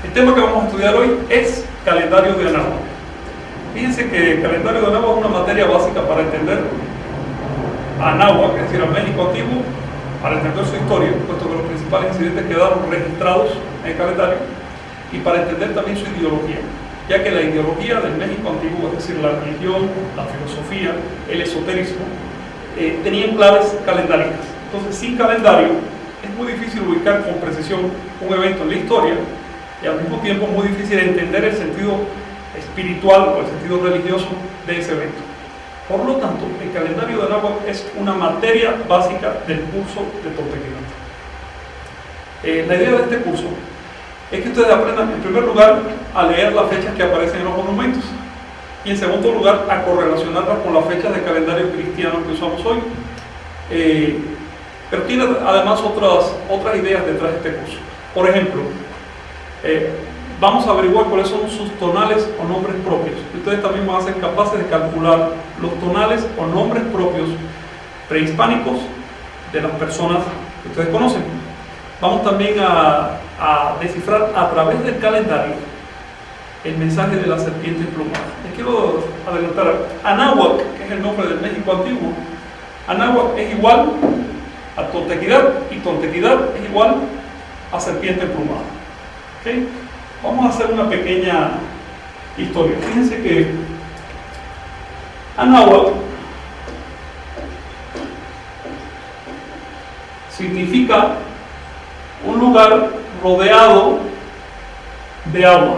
El tema que vamos a estudiar hoy es calendario de Anáhuac. Fíjense que el calendario de Anáhuac es una materia básica para entender a Anáhuac, es decir, al México antiguo, para entender su historia, puesto que los principales incidentes quedaron registrados en el calendario, y para entender también su ideología, ya que la ideología del México antiguo, es decir, la religión, la filosofía, el esoterismo, tenían claves calendáricas. Entonces, sin calendario, es muy difícil ubicar con precisión un evento en la historia, y al mismo tiempo muy difícil entender el sentido espiritual o el sentido religioso de ese evento. Por lo tanto, el calendario de Anáhuac es una materia básica del curso de Toltequidad. La idea de este curso es que ustedes aprendan, en primer lugar, a leer las fechas que aparecen en los monumentos, y en segundo lugar, a correlacionarlas con las fechas de calendario cristiano que usamos hoy. Pero tiene además otras ideas detrás de este curso. Por ejemplo, vamos a averiguar cuáles son sus tonales o nombres propios. Ustedes también van a ser capaces de calcular los tonales o nombres propios prehispánicos de las personas que ustedes conocen. Vamos también a descifrar a través del calendario el mensaje de la serpiente emplumada. Les quiero adelantar, Anáhuac, que es el nombre del México antiguo, Anáhuac es igual a Toltequidad, y Toltequidad es igual a serpiente emplumada. ¿Okay? Vamos a hacer una pequeña historia. Fíjense que Anáhuac significa un lugar rodeado de agua.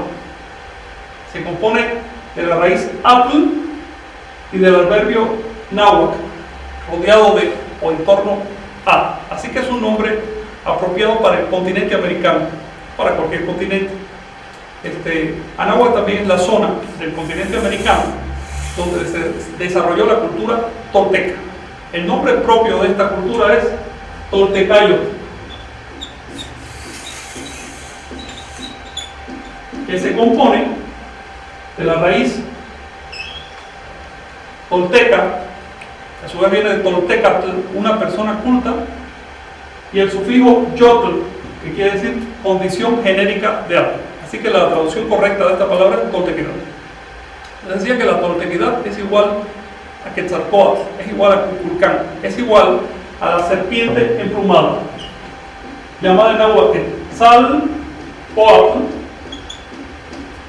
Se compone de la raíz apl y del adverbio náhuac, rodeado de o en torno a. Así que es un nombre apropiado para el continente americano, para cualquier continente. Anáhuac también es la zona del continente americano donde se desarrolló la cultura tolteca. El nombre propio de esta cultura es Toltecayo, que se compone de la raíz tolteca, que a su vez viene de toltecatl, una persona culta, y el sufijo yotl, que quiere decir condición genérica de algo. Así que la traducción correcta de esta palabra es Toltequidad. Les decía que la Toltequidad es igual a Quetzalcóatl, es igual a Kukulcán, es igual a la serpiente emplumada, llamada en náhuatl Quetzalcóatl,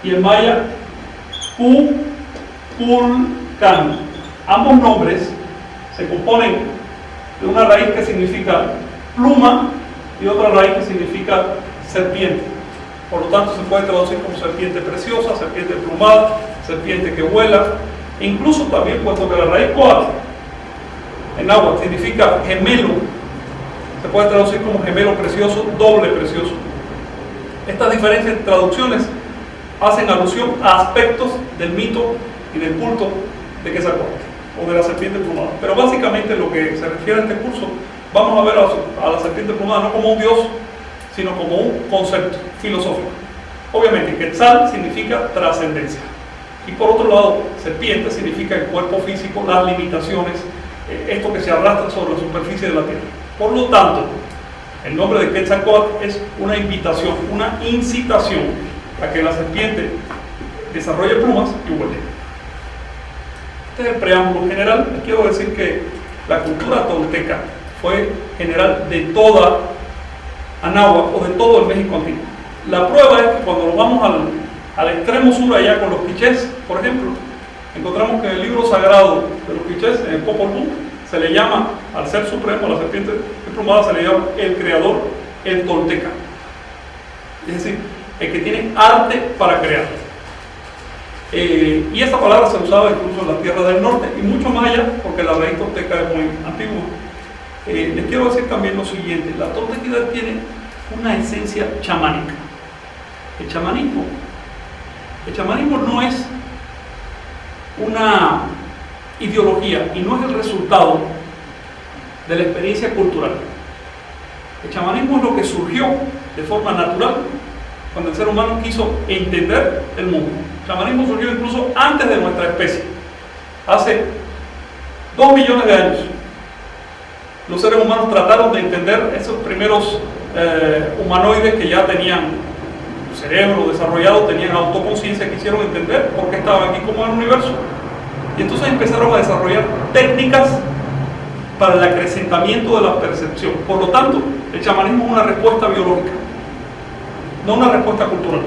y en maya Kukulcán. Ambos nombres se componen de una raíz que significa pluma y otra raíz que significa serpiente. Por lo tanto, se puede traducir como serpiente preciosa, serpiente emplumada, serpiente que vuela, e incluso también, puesto que la raíz coatl en náhuatl significa gemelo, se puede traducir como gemelo precioso, doble precioso. Estas diferentes traducciones hacen alusión a aspectos del mito y del culto de Quetzalcóatl o de la serpiente emplumada. Pero básicamente lo que se refiere a este curso, vamos a ver a la serpiente emplumada no como un dios, sino como un concepto filosófico. Obviamente, Quetzal significa trascendencia. Y por otro lado, serpiente significa el cuerpo físico, las limitaciones, esto que se arrastra sobre la superficie de la tierra. Por lo tanto, el nombre de Quetzalcóatl es una invitación, una incitación a que la serpiente desarrolle plumas y vuele. Este es el preámbulo general. Les quiero decir que la cultura tolteca fue general de toda Anáhuac o de todo el México antiguo. La prueba es que cuando nos vamos al extremo sur, allá con los quichés, por ejemplo, encontramos que en el libro sagrado de los quichés, en el Popol Vuh, se le llama al ser supremo, a la serpiente emplumada, se le llama el creador, el tolteca. Es decir, el que tiene arte para crear. Y esta palabra se usaba incluso en las tierras del norte y mucho más allá, porque la raíz tolteca es muy antigua. Les quiero decir también lo siguiente: la toltequidad tiene una esencia chamánica. El chamanismo no es una ideología y no es el resultado de la experiencia cultural. El chamanismo es lo que surgió de forma natural cuando el ser humano quiso entender el mundo. El chamanismo surgió incluso antes de nuestra especie, hace 2 millones de años. Los seres humanos trataron de entender esos primeros humanoides que ya tenían cerebro desarrollado, tenían autoconciencia, quisieron entender por qué estaban aquí como en el universo. Y entonces empezaron a desarrollar técnicas para el acrecentamiento de la percepción. Por lo tanto, el chamanismo es una respuesta biológica, no una respuesta cultural.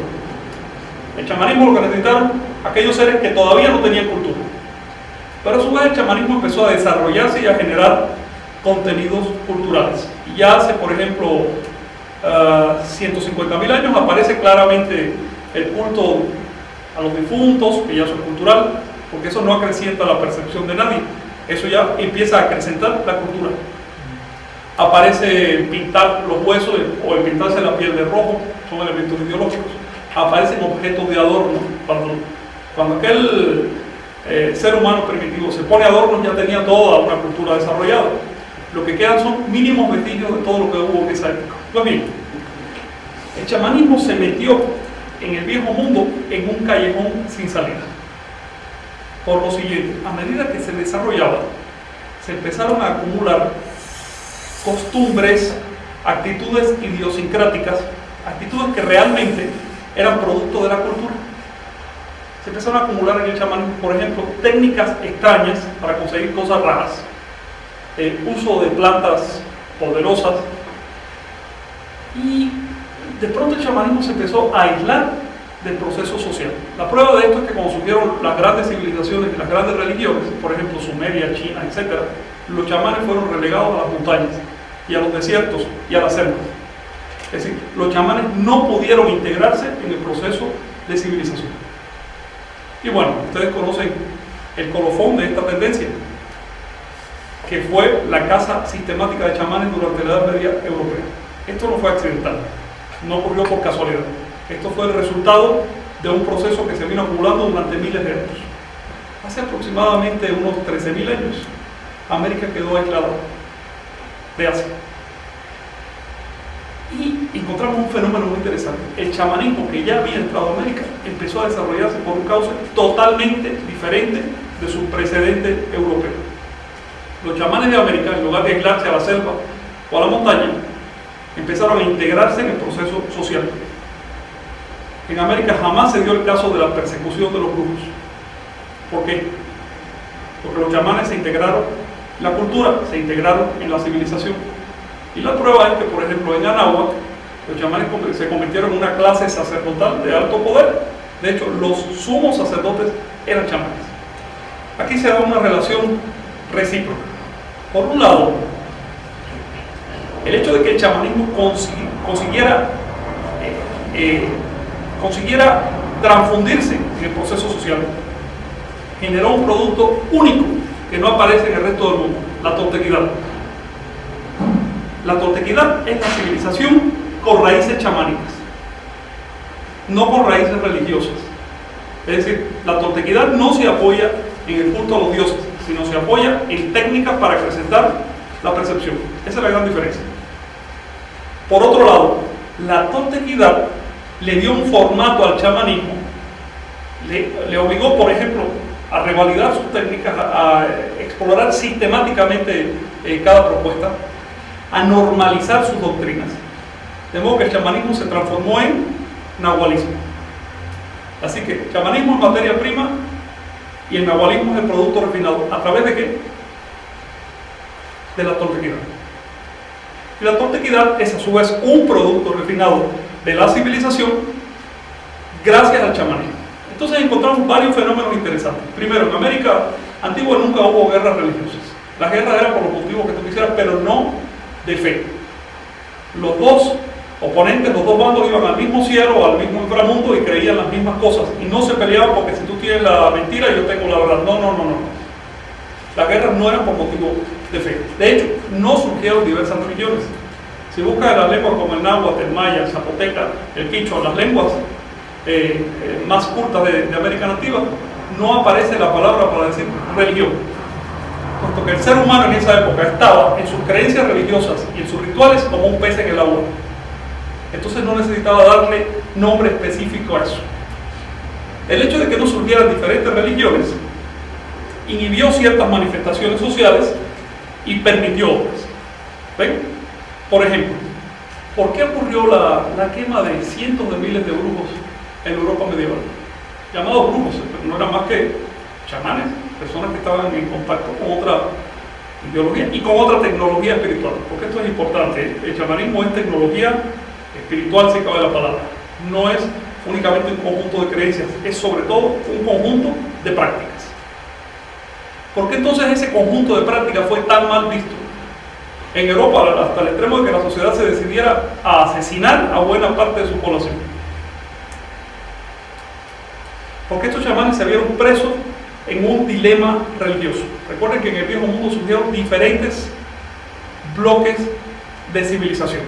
El chamanismo lo que necesitaron aquellos seres que todavía no tenían cultura. Pero a su vez el chamanismo empezó a desarrollarse y a generar contenidos culturales. Y ya hace, por ejemplo, 150.000 años aparece claramente el culto a los difuntos, que ya es cultural, porque eso no acrecienta la percepción de nadie, eso ya empieza a acrecentar la cultura. Aparece pintar los huesos o el pintarse la piel de rojo, son elementos ideológicos. Aparecen objetos de adorno. Cuando aquel ser humano primitivo se pone adornos, ya tenía toda una cultura desarrollada. Lo que quedan son mínimos vestigios de todo lo que hubo en esa época. Pues bien, el chamanismo se metió en el viejo mundo en un callejón sin salida. Por lo siguiente, a medida que se desarrollaba, se empezaron a acumular costumbres, actitudes idiosincráticas, actitudes que realmente eran producto de la cultura. Se empezaron a acumular en el chamanismo, por ejemplo, técnicas extrañas para conseguir cosas raras, uso de plantas poderosas, y de pronto el chamanismo se empezó a aislar del proceso social. La prueba de esto es que cuando surgieron las grandes civilizaciones y las grandes religiones, por ejemplo Sumeria, China, etc., los chamanes fueron relegados a las montañas y a los desiertos y a las selvas. Es decir, los chamanes no pudieron integrarse en el proceso de civilización. Y bueno, ustedes conocen el colofón de esta tendencia, que fue la caza sistemática de chamanes durante la Edad Media europea. Esto no fue accidental, no ocurrió por casualidad. Esto fue el resultado de un proceso que se vino acumulando durante miles de años. Hace aproximadamente unos 13.000 años, América quedó aislada de Asia. Y encontramos un fenómeno muy interesante. El chamanismo, que ya había entrado a América, empezó a desarrollarse por un cauce totalmente diferente de su precedente europeo. Los chamanes de América, en lugar de aislarse a la selva o a la montaña, empezaron a integrarse en el proceso social. En América jamás se dio el caso de la persecución de los brujos. ¿Por qué? Porque los chamanes se integraron en la cultura, se integraron en la civilización. Y la prueba es que, por ejemplo, en Anáhuac, los chamanes se convirtieron en una clase sacerdotal de alto poder. De hecho, los sumos sacerdotes eran chamanes. Aquí se da una relación recíproca. Por un lado, el hecho de que el chamanismo consiguiera transfundirse en el proceso social, generó un producto único que no aparece en el resto del mundo: la toltequidad. La toltequidad es la civilización con raíces chamánicas, no con raíces religiosas. Es decir, la toltequidad no se apoya en el culto a los dioses, sino se apoya en técnicas para acrecentar la percepción. Esa es la gran diferencia. Por otro lado, la toltequidad le dio un formato al chamanismo, le obligó, por ejemplo, a revalidar sus técnicas, a explorar sistemáticamente cada propuesta, a normalizar sus doctrinas. De modo que el chamanismo se transformó en nahualismo. Así que el chamanismo es materia prima y el nahualismo es el producto refinado. ¿A través de qué? De la toltequidad. Y la toltequidad es a su vez un producto refinado de la civilización gracias al chamanismo. Entonces encontramos varios fenómenos interesantes. Primero, en América antigua nunca hubo guerras religiosas. Las guerras eran por los motivos que tú quisieras, pero no de fe. Los dos oponentes, los dos bandos iban al mismo cielo, al mismo inframundo y creían las mismas cosas. Y no se peleaban porque si tú tienes la mentira, yo tengo la verdad. No. Las guerras no eran por motivo de fe. De hecho, no surgieron diversas religiones. Si buscas en las lenguas como el náhuatl, el maya, el zapoteca, el quichua, las lenguas más cultas de América Nativa, no aparece la palabra para decir religión, puesto que el ser humano en esa época estaba en sus creencias religiosas y en sus rituales como un pez en el agua. Entonces no necesitaba darle nombre específico a eso. El hecho de que no surgieran diferentes religiones inhibió ciertas manifestaciones sociales y permitió otras. ¿Ven? Por ejemplo, ¿Por qué ocurrió la quema de cientos de miles de brujos en Europa medieval? Llamados brujos, pero no eran más que chamanes, personas que estaban en contacto con otra ideología y con otra tecnología espiritual, porque esto es importante. El chamanismo es tecnología espiritual, si cabe la palabra. No es únicamente un conjunto de creencias, es sobre todo un conjunto de prácticas. ¿Por qué entonces ese conjunto de prácticas fue tan mal visto en Europa hasta el extremo de que la sociedad se decidiera a asesinar a buena parte de su población? Porque estos chamanes se vieron presos en un dilema religioso. Recuerden que en el viejo mundo surgieron diferentes bloques de civilización.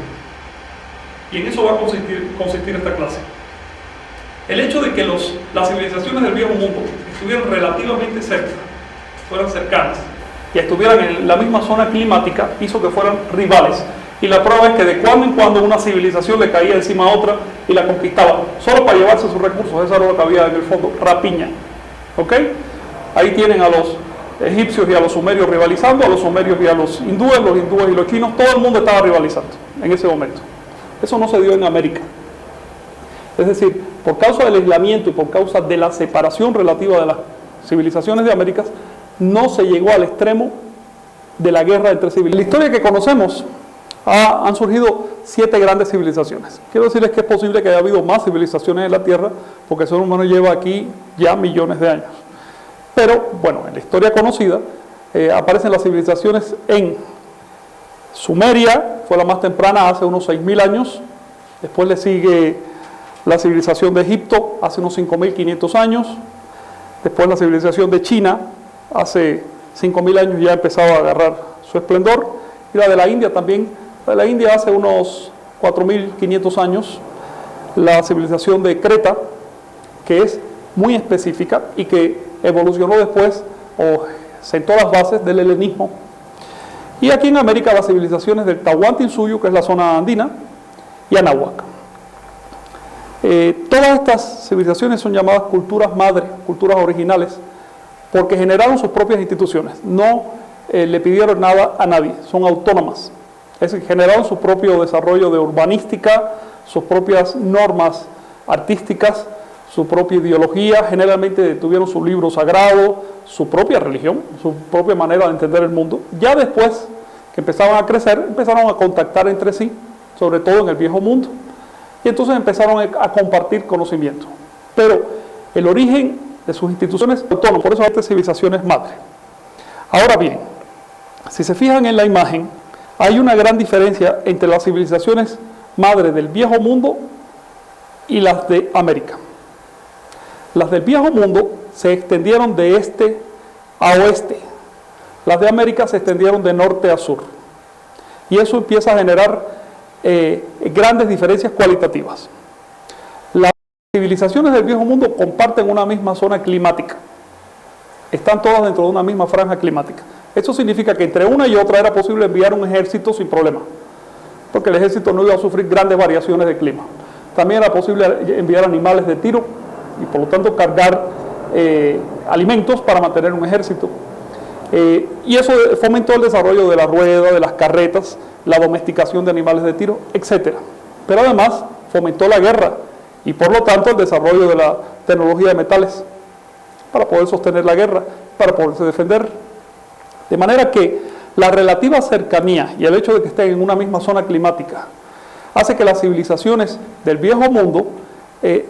Y en eso va a consistir esta clase. El hecho de que las civilizaciones del viejo mundo estuvieran relativamente cerca, fueran cercanas, y estuvieran en la misma zona climática, hizo que fueran rivales. Y la prueba es que de cuando en cuando una civilización le caía encima a otra y la conquistaba, solo para llevarse sus recursos. Esa era lo que había en el fondo, rapiña. ¿Ok? Ahí tienen a los egipcios y a los sumerios rivalizando, a los sumerios y a los hindúes y los chinos, todo el mundo estaba rivalizando en ese momento. Eso no se dio en América. Es decir, por causa del aislamiento y por causa de la separación relativa de las civilizaciones de América, no se llegó al extremo de la guerra entre civilizaciones. En la historia que conocemos han surgido 7 grandes civilizaciones. Quiero decirles que es posible que haya habido más civilizaciones en la Tierra, porque el ser humano lleva aquí ya millones de años. Pero, bueno, en la historia conocida aparecen las civilizaciones en Sumeria, fue la más temprana, hace unos 6.000 años. Después le sigue la civilización de Egipto, hace unos 5.500 años. Después la civilización de China, hace 5.000 años ya empezaba a agarrar su esplendor. Y la de la India también, la de la India hace unos 4.500 años. La civilización de Creta, que es muy específica y que evolucionó después o sentó las bases del helenismo. Y aquí en América las civilizaciones del Tahuantinsuyo, que es la zona andina, y Anahuac. Todas estas civilizaciones son llamadas culturas madre, culturas originales, porque generaron sus propias instituciones, no le pidieron nada a nadie, son autónomas. Es decir, generaron su propio desarrollo de urbanística, sus propias normas artísticas, su propia ideología, generalmente tuvieron su libro sagrado, su propia religión, su propia manera de entender el mundo. Ya después que empezaban a crecer, empezaron a contactar entre sí, sobre todo en el viejo mundo, y entonces empezaron a compartir conocimiento. Pero el origen de sus instituciones es autónomo, por eso hay civilizaciones madre. Ahora bien, si se fijan en la imagen, hay una gran diferencia entre las civilizaciones madre del viejo mundo y las de América. Las del viejo mundo se extendieron de este a oeste. Las de América se extendieron de norte a sur. Y eso empieza a generar grandes diferencias cualitativas. Las civilizaciones del viejo mundo comparten una misma zona climática. Están todas dentro de una misma franja climática. Eso significa que entre una y otra era posible enviar un ejército sin problema, porque el ejército no iba a sufrir grandes variaciones de clima. También era posible enviar animales de tiro y por lo tanto cargar alimentos para mantener un ejército. Y eso fomentó el desarrollo de la rueda, de las carretas, la domesticación de animales de tiro, etc. Pero además fomentó la guerra y por lo tanto el desarrollo de la tecnología de metales para poder sostener la guerra, para poderse defender. De manera que la relativa cercanía y el hecho de que estén en una misma zona climática hace que las civilizaciones del viejo mundo se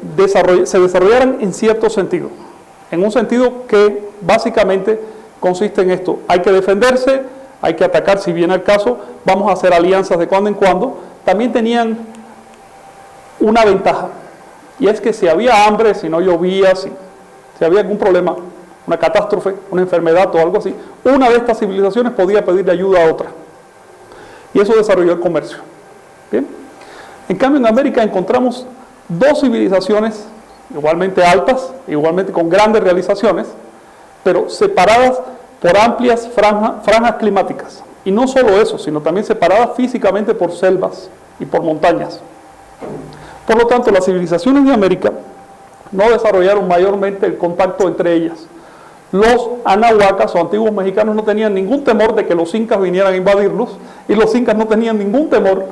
desarrollaran en cierto sentido. En un sentido que básicamente consiste en esto: hay que defenderse, hay que atacar si viene el caso, vamos a hacer alianzas de cuando en cuando. También tenían una ventaja, y es que si había hambre, si no llovía, si había algún problema, una catástrofe, una enfermedad o algo así, una de estas civilizaciones podía pedirle ayuda a otra. Y eso desarrolló el comercio. ¿Bien? En cambio, en América encontramos dos civilizaciones igualmente altas, igualmente con grandes realizaciones, pero separadas por amplias franjas climáticas. Y no solo eso, sino también separadas físicamente por selvas y por montañas. Por lo tanto, las civilizaciones de América no desarrollaron mayormente el contacto entre ellas. Los anahuacas o antiguos mexicanos no tenían ningún temor de que los incas vinieran a invadirlos, y los incas no tenían ningún temor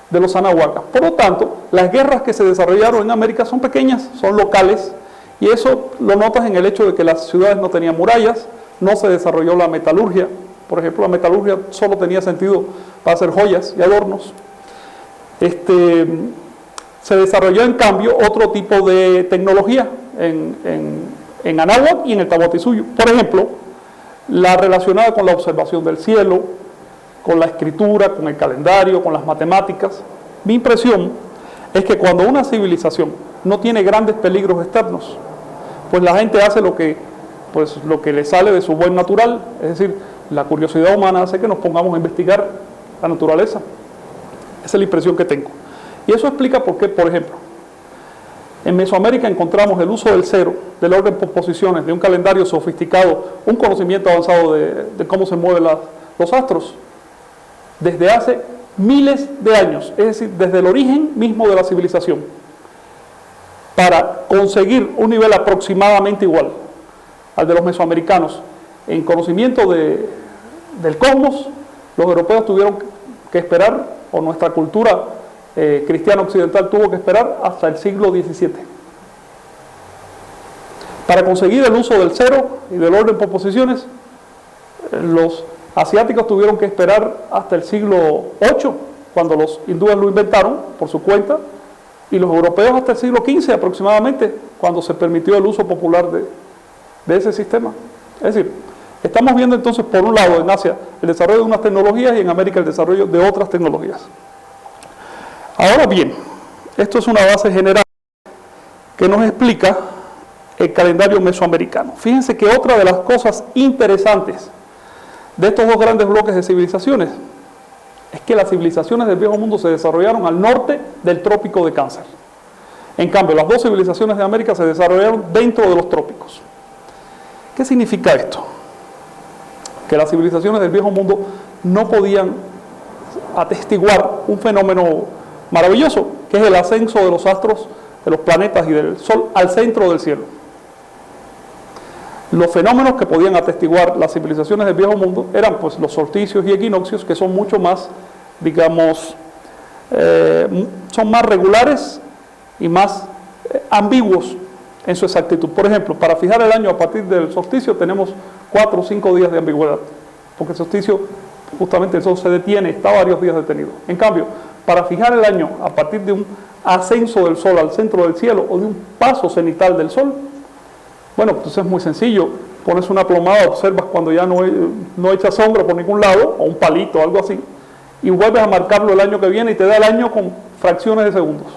de los anahuacas. Por lo tanto, las guerras que se desarrollaron en América son pequeñas, son locales, y eso lo notas en el hecho de que las ciudades no tenían murallas, no se desarrolló la metalurgia. Por ejemplo, la metalurgia solo tenía sentido para hacer joyas y adornos. Se desarrolló en cambio otro tipo de tecnología en Anáhuac y en el Tahuantinsuyo. Por ejemplo, la relacionada con la observación del cielo, con la escritura, con el calendario, con las matemáticas. Mi impresión es que cuando una civilización no tiene grandes peligros externos, pues la gente hace lo que le sale de su buen natural, es decir, la curiosidad humana hace que nos pongamos a investigar la naturaleza. Esa es la impresión que tengo. Y eso explica por qué, por ejemplo, en Mesoamérica encontramos el uso del cero, del orden por posiciones, de un calendario sofisticado, un conocimiento avanzado de cómo se mueven los astros, desde hace miles de años, es decir, desde el origen mismo de la civilización, para conseguir un nivel aproximadamente igual al de los mesoamericanos en conocimiento del cosmos. Los europeos tuvieron que esperar, o nuestra cultura cristiana occidental tuvo que esperar hasta el siglo XVII. Para conseguir el uso del cero y del orden por posiciones, los asiáticos tuvieron que esperar hasta el siglo VIII, cuando los hindúes lo inventaron por su cuenta, y los europeos hasta el siglo XV aproximadamente, cuando se permitió el uso popular de ese sistema. Es decir, estamos viendo entonces por un lado en Asia el desarrollo de unas tecnologías y en América el desarrollo de otras tecnologías. Ahora bien, esto es una base general que nos explica el calendario mesoamericano. Fíjense que otra de las cosas interesantes de estos dos grandes bloques de civilizaciones es que las civilizaciones del Viejo Mundo se desarrollaron al norte del Trópico de Cáncer. En cambio, las dos civilizaciones de América se desarrollaron dentro de los trópicos. ¿Qué significa esto? Que las civilizaciones del Viejo Mundo no podían atestiguar un fenómeno maravilloso, que es el ascenso de los astros, de los planetas y del Sol al centro del cielo. Los fenómenos que podían atestiguar las civilizaciones del Viejo Mundo eran pues los solsticios y equinoccios, que son mucho más, digamos, son más regulares y más ambiguos en su exactitud. Por ejemplo, para fijar el año a partir del solsticio tenemos 4 o 5 días de ambigüedad, porque el solsticio, justamente el Sol se detiene, está varios días detenido. En cambio, para fijar el año a partir de un ascenso del Sol al centro del cielo o de un paso cenital del Sol, bueno, pues es muy sencillo. Pones una plomada, observas cuando ya no echa sombra por ningún lado, o un palito o algo así, y vuelves a marcarlo el año que viene y te da el año con fracciones de segundos.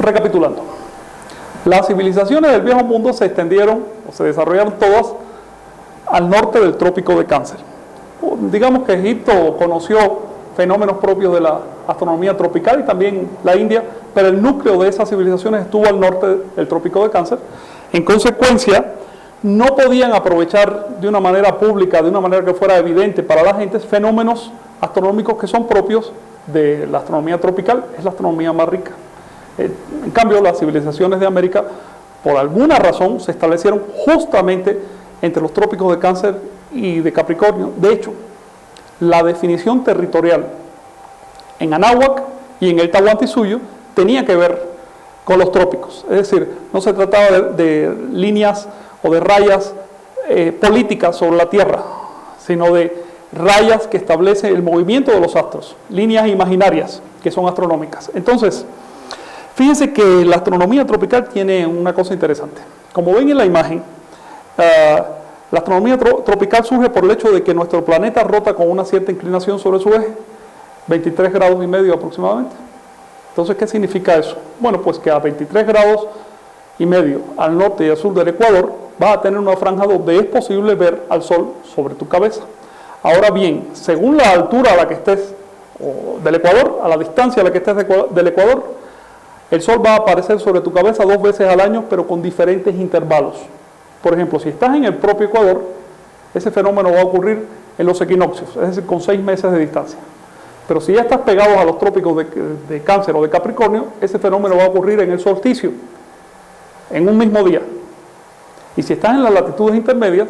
Recapitulando, las civilizaciones del Viejo Mundo se extendieron o se desarrollaron todas al norte del Trópico de Cáncer. Digamos que Egipto conoció fenómenos propios de la astronomía tropical y también la India, pero el núcleo de esas civilizaciones estuvo al norte del Trópico de Cáncer. En consecuencia, no podían aprovechar de una manera pública, de una manera que fuera evidente para la gente, fenómenos astronómicos que son propios de la astronomía tropical. Es la astronomía más rica. En cambio, las civilizaciones de América, por alguna razón, se establecieron justamente entre los trópicos de Cáncer y de Capricornio. De hecho, la definición territorial en Anáhuac y en el Tahuantinsuyo tenía que ver con los trópicos. Es decir, no se trataba de líneas o de rayas políticas sobre la Tierra, sino de rayas que establecen el movimiento de los astros, líneas imaginarias que son astronómicas. Entonces, fíjense que la astronomía tropical tiene una cosa interesante. Como ven en la imagen, la astronomía tropical surge por el hecho de que nuestro planeta rota con una cierta inclinación sobre su eje, 23 grados y medio aproximadamente. Entonces, ¿qué significa eso? Bueno, pues que a 23 grados y medio al norte y al sur del Ecuador vas a tener una franja donde es posible ver al Sol sobre tu cabeza. Ahora bien, según la altura a la que estés del Ecuador, a la distancia a la que estés del Ecuador, el Sol va a aparecer sobre tu cabeza 2 veces al año, pero con diferentes intervalos. Por ejemplo, si estás en el propio Ecuador, ese fenómeno va a ocurrir en los equinoccios, es decir, con 6 meses de distancia. Pero si ya estás pegado a los trópicos de Cáncer o de Capricornio, ese fenómeno va a ocurrir en el solsticio, en un mismo día. Y si estás en las latitudes intermedias,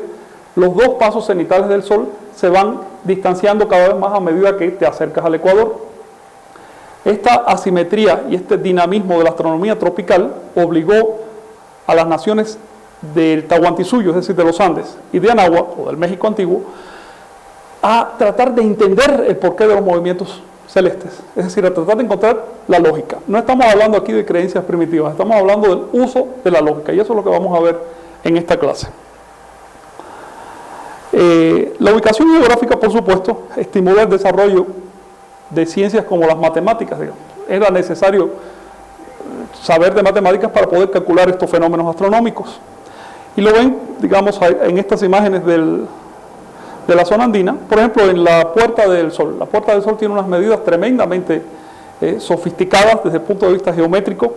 los dos pasos cenitales del Sol se van distanciando cada vez más a medida que te acercas al ecuador. Esta asimetría y este dinamismo de la astronomía tropical obligó a las naciones del Tahuantinsuyo, es decir, de los Andes, y de Anáhuac, o del México antiguo, a tratar de entender el porqué de los movimientos celestes, es decir, a tratar de encontrar la lógica. No estamos hablando aquí de creencias primitivas, estamos hablando del uso de la lógica, y eso es lo que vamos a ver en esta clase. La ubicación geográfica, por supuesto, estimuló el desarrollo de ciencias como las matemáticas, digamos. Era necesario saber de matemáticas para poder calcular estos fenómenos astronómicos. Y lo ven, digamos, en estas imágenes de la zona andina, por ejemplo, en la Puerta del Sol. La Puerta del Sol tiene unas medidas tremendamente sofisticadas desde el punto de vista geométrico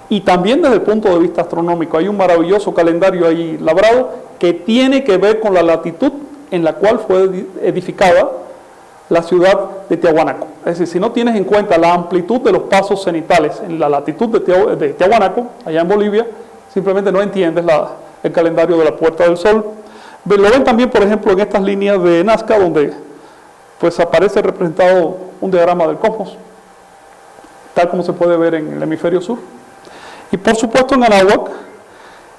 y también desde el punto de vista astronómico. Hay un maravilloso calendario ahí labrado que tiene que ver con la latitud en la cual fue edificada la ciudad de Tiahuanaco. Es decir, si no tienes en cuenta la amplitud de los pasos cenitales en la latitud de Tiahuanaco, allá en Bolivia, simplemente no entiendes el calendario de la Puerta del Sol. Lo ven también, por ejemplo, en estas líneas de Nazca, donde pues aparece representado un diagrama del cosmos, tal como se puede ver en el hemisferio sur. Y por supuesto en Anáhuac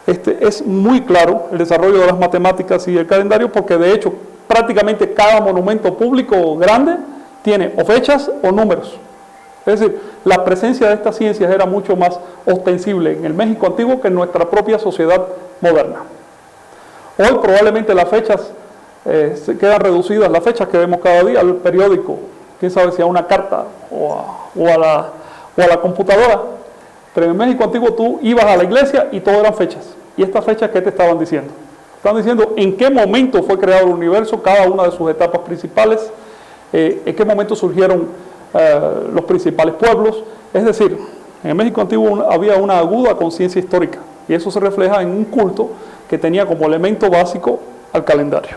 es muy claro el desarrollo de las matemáticas y el calendario, porque de hecho prácticamente cada monumento público grande tiene o fechas o números. Es decir, la presencia de estas ciencias era mucho más ostensible en el México antiguo que en nuestra propia sociedad moderna. Hoy probablemente las fechas se quedan reducidas, las fechas que vemos cada día al periódico, quién sabe si a una carta o a la computadora. Pero en México antiguo tú ibas a la iglesia y todo eran fechas. ¿Y estas fechas qué te estaban diciendo? Estaban diciendo en qué momento fue creado el universo, cada una de sus etapas principales, en qué momento surgieron los principales pueblos. Es decir, en el México antiguo había una aguda conciencia histórica y eso se refleja en un culto que tenía como elemento básico al calendario.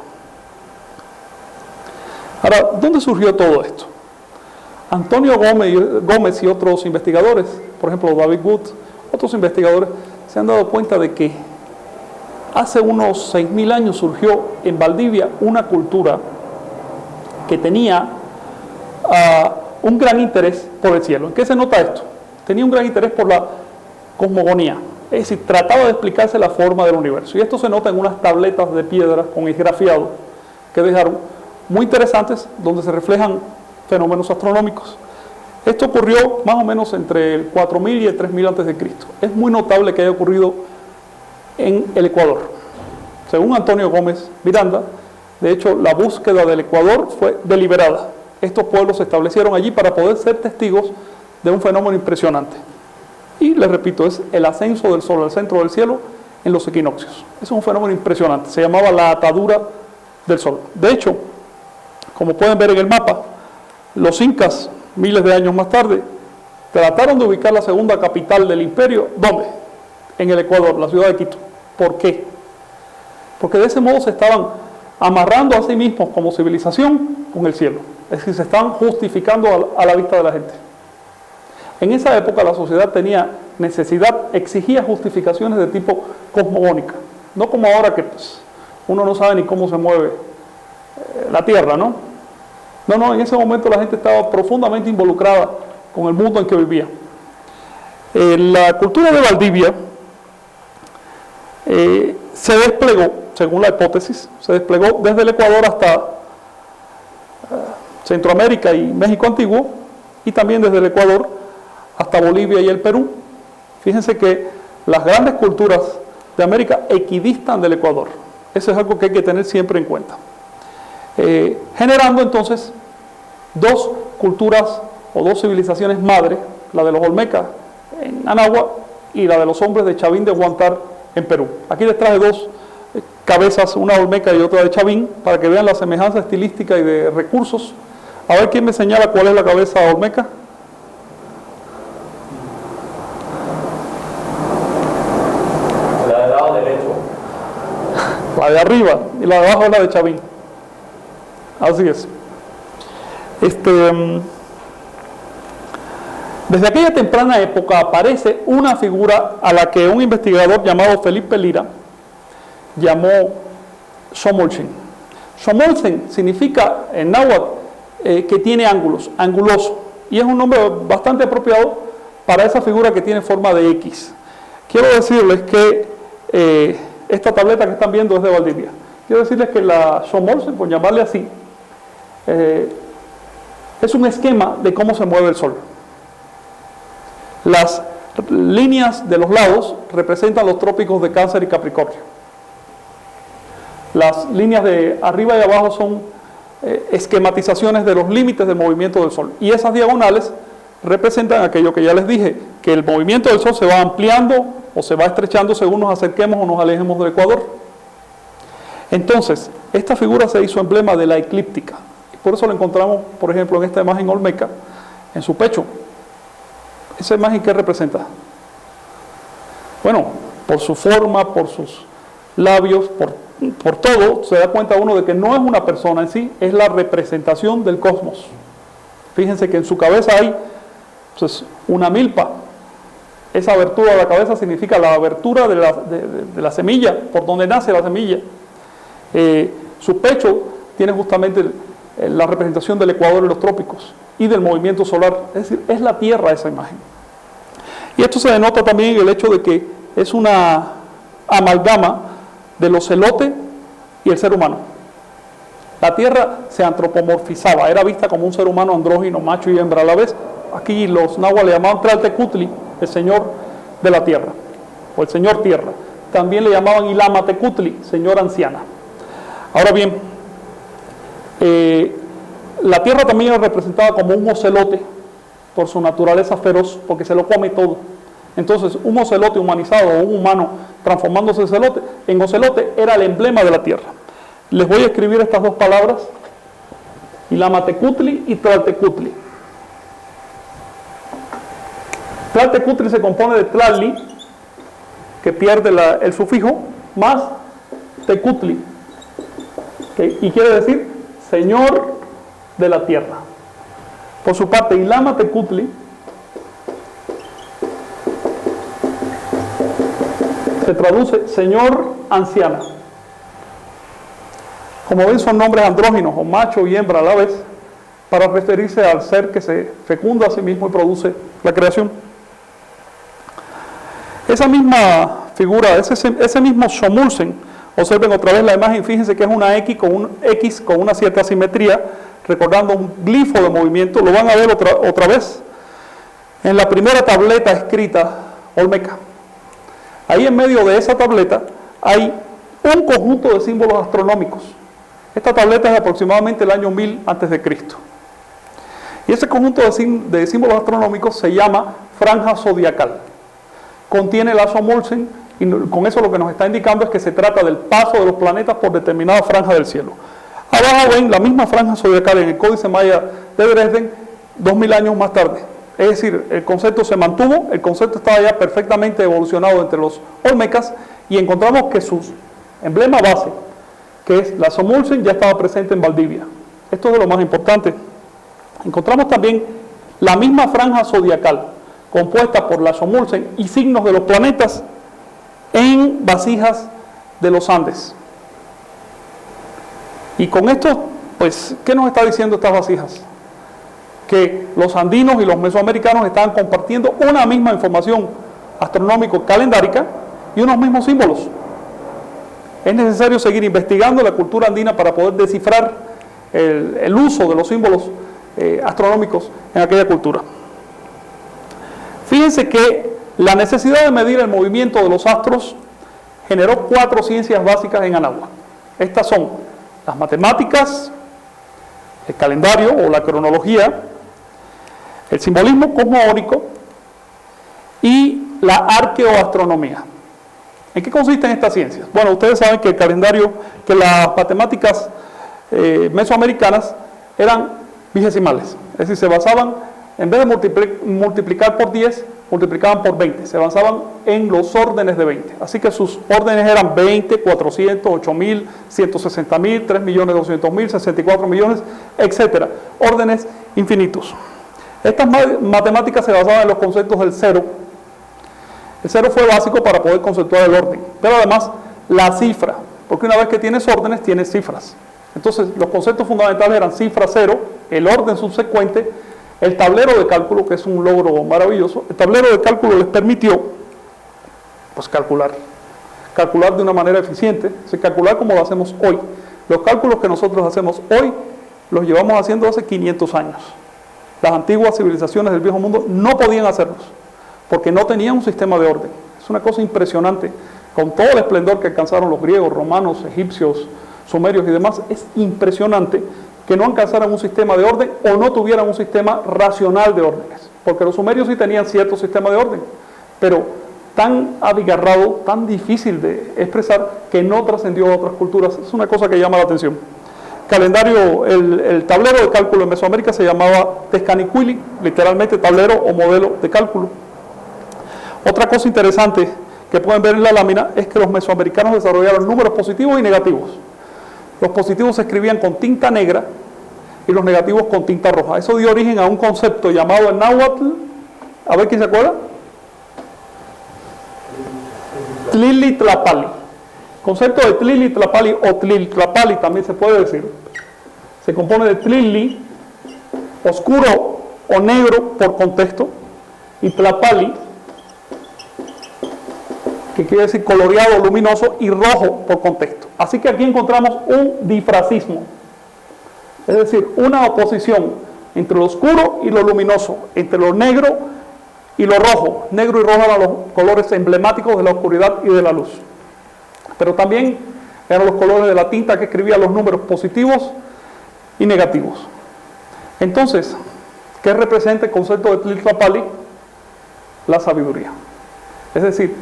Ahora, ¿dónde surgió todo esto? Antonio Gómez y otros investigadores, por ejemplo David Wood, otros investigadores, se han dado cuenta de que hace unos 6.000 años surgió en Valdivia una cultura que tenía un gran interés por el cielo. ¿En qué se nota esto? Tenía un gran interés por la cosmogonía, es decir, trataba de explicarse la forma del universo. Y esto se nota en unas tabletas de piedra con esgrafiado que dejaron muy interesantes, donde se reflejan fenómenos astronómicos. Esto ocurrió más o menos entre el 4000 y el 3000 a.C. Es muy notable que haya ocurrido en el Ecuador. Según Antonio Gómez Miranda, de hecho, la búsqueda del Ecuador fue deliberada. Estos pueblos se establecieron allí para poder ser testigos de un fenómeno impresionante. Y les repito, es el ascenso del Sol al centro del cielo en los equinoccios. Es un fenómeno impresionante. Se llamaba la atadura del Sol. De hecho, como pueden ver en el mapa, los incas, miles de años más tarde, trataron de ubicar la segunda capital del imperio. ¿Dónde? En el Ecuador, la ciudad de Quito. ¿Por qué? Porque de ese modo se estaban amarrando a sí mismos como civilización con el cielo. Es decir, se estaban justificando a la vista de la gente. En esa época la sociedad tenía necesidad, exigía justificaciones de tipo cosmogónica. No como ahora que pues, uno no sabe ni cómo se mueve la Tierra, ¿no? No, en ese momento la gente estaba profundamente involucrada con el mundo en que vivía. La cultura de Valdivia se desplegó, según la hipótesis, se desplegó desde el Ecuador hasta Centroamérica y México antiguo, y también desde el Ecuador hasta Bolivia y el Perú. Fíjense que las grandes culturas de América equidistan del Ecuador. Eso es algo que hay que tener siempre en cuenta. Generando entonces dos culturas o dos civilizaciones madres, la de los olmecas en Anáhuac y la de los hombres de Chavín de Huántar en Perú. Aquí les traje dos cabezas, una olmeca y otra de Chavín, para que vean la semejanza estilística y de recursos. A ver quién me señala cuál es la cabeza olmeca. La del lado derecho. La de arriba, y la de abajo es la de Chavín. Así es. Desde aquella temprana época aparece una figura a la que un investigador llamado Felipe Lira llamó Shomolchen. Shomolchen significa en náhuatl que tiene ángulos, anguloso, y es un nombre bastante apropiado para esa figura que tiene forma de X. Quiero decirles que esta tableta que están viendo es de Valdivia. Quiero decirles que la Shomolchen, por llamarle así, es un esquema de cómo se mueve el Sol. Las líneas de los lados representan los trópicos de Cáncer y Capricornio. Las líneas de arriba y abajo son esquematizaciones de los límites del movimiento del Sol. Y esas diagonales representan aquello que ya les dije, que el movimiento del Sol se va ampliando o se va estrechando según nos acerquemos o nos alejemos del ecuador. Entonces, esta figura se hizo emblema de la eclíptica. Por eso lo encontramos, por ejemplo, en esta imagen olmeca, en su pecho. ¿Esa imagen qué representa? Bueno, por su forma, por sus labios, por todo, se da cuenta uno de que no es una persona en sí, es la representación del cosmos. Fíjense que en su cabeza hay pues, una milpa. Esa abertura de la cabeza significa la abertura de la semilla, por donde nace la semilla. Su pecho tiene justamente la representación del ecuador y los trópicos y del movimiento solar, es decir, es la Tierra esa imagen. Y esto se denota también en el hecho de que es una amalgama del ocelote y el ser humano. La Tierra se antropomorfizaba, era vista como un ser humano andrógino, macho y hembra a la vez. Aquí los náhuatl le llamaban Tlaltecutli, el señor de la Tierra, o el señor Tierra. También le llamaban Ilamatecutli, señor anciana. Ahora bien, la Tierra también es representada como un ocelote por su naturaleza feroz, porque se lo come todo. Entonces, un ocelote humanizado o un humano transformándose en ocelote era el emblema de la Tierra. Les voy a escribir estas dos palabras, Ilamatecutli y Tlaltecutli. Tlaltecutli se compone de Tlalli, que pierde el sufijo, más Tecutli, y quiere decir Señor de la Tierra. Por su parte, Ilamatecutli se traduce Señor anciana. Como ven, son nombres andróginos, o macho y hembra a la vez, para referirse al ser que se fecunda a sí mismo y produce la creación. Esa misma figura, ese mismo Shomolchen, observen otra vez la imagen, fíjense que es una X con una cierta simetría, recordando un glifo de movimiento. Lo van a ver otra vez en la primera tableta escrita olmeca. Ahí en medio de esa tableta hay un conjunto de símbolos astronómicos. Esta tableta es de aproximadamente el año 1000 a.C. Y ese conjunto de símbolos astronómicos se llama franja zodiacal. Contiene el Shomolchen, y con eso lo que nos está indicando es que se trata del paso de los planetas por determinada franja del cielo. Abajo ven la misma franja zodiacal en el Códice Maya de Dresden 2000 años más tarde. Es decir, el concepto se mantuvo, el concepto estaba ya perfectamente evolucionado entre los olmecas y encontramos que su emblema base, que es la Shomolchen, ya estaba presente en Valdivia. Esto es de lo más importante. Encontramos también la misma franja zodiacal compuesta por la Shomolchen y signos de los planetas en vasijas de los Andes. Y con esto, pues, ¿qué nos está diciendo estas vasijas? Que los andinos y los mesoamericanos estaban compartiendo una misma información astronómico-calendárica y unos mismos símbolos. Es necesario seguir investigando la cultura andina para poder descifrar el uso de los símbolos astronómicos en aquella cultura. Fíjense que la necesidad de medir el movimiento de los astros generó 4 ciencias básicas en Anáhuac. Estas son las matemáticas, el calendario o la cronología, el simbolismo cosmogónico y la arqueoastronomía. ¿En qué consisten estas ciencias? Bueno, ustedes saben que el calendario, que las matemáticas mesoamericanas eran vigesimales, es decir, se basaban, en vez de multiplicar por 10, multiplicaban por 20, se basaban en los órdenes de 20. Así que sus órdenes eran 20, 400, 8000, 160.000, 3.200.000, 64 millones, etc. Órdenes infinitos. Estas matemáticas se basaban en los conceptos del cero. El cero fue básico para poder conceptuar el orden, pero además la cifra, porque una vez que tienes órdenes, tienes cifras. Entonces, los conceptos fundamentales eran cifra 0, el orden subsecuente, el tablero de cálculo, que es un logro maravilloso. El tablero de cálculo les permitió, pues, calcular de una manera eficiente, calcular como lo hacemos hoy. Los cálculos que nosotros hacemos hoy, los llevamos haciendo hace 500 años. Las antiguas civilizaciones del viejo mundo no podían hacerlos, porque no tenían un sistema de orden. Es una cosa impresionante, con todo el esplendor que alcanzaron los griegos, romanos, egipcios, sumerios y demás, es impresionante que no alcanzaran un sistema de orden o no tuvieran un sistema racional de órdenes, porque los sumerios sí tenían cierto sistema de orden, pero tan abigarrado, tan difícil de expresar, que no trascendió a otras culturas. Es una cosa que llama la atención. Calendario, el tablero de cálculo en Mesoamérica se llamaba Tezcanicuili, literalmente tablero o modelo de cálculo. Otra cosa interesante que pueden ver en la lámina es que los mesoamericanos desarrollaron números positivos y negativos. Los positivos se escribían con tinta negra y los negativos con tinta roja. Eso dio origen a un concepto llamado en náhuatl, a ver quién se acuerda, Tlili-tlapali. Concepto de Tlili-tlapali o Tlil-tlapali también se puede decir. Se compone de Tlili, oscuro o negro por contexto, y Tlapali, que quiere decir coloreado, luminoso, y rojo por contexto. Así que aquí encontramos un difracismo, es decir, una oposición entre lo oscuro y lo luminoso, entre lo negro y lo rojo. Negro y rojo eran los colores emblemáticos de la oscuridad y de la luz, pero también eran los colores de la tinta que escribía los números positivos y negativos. Entonces, ¿qué representa el concepto de Tlil-tlapali? La sabiduría. Es decir,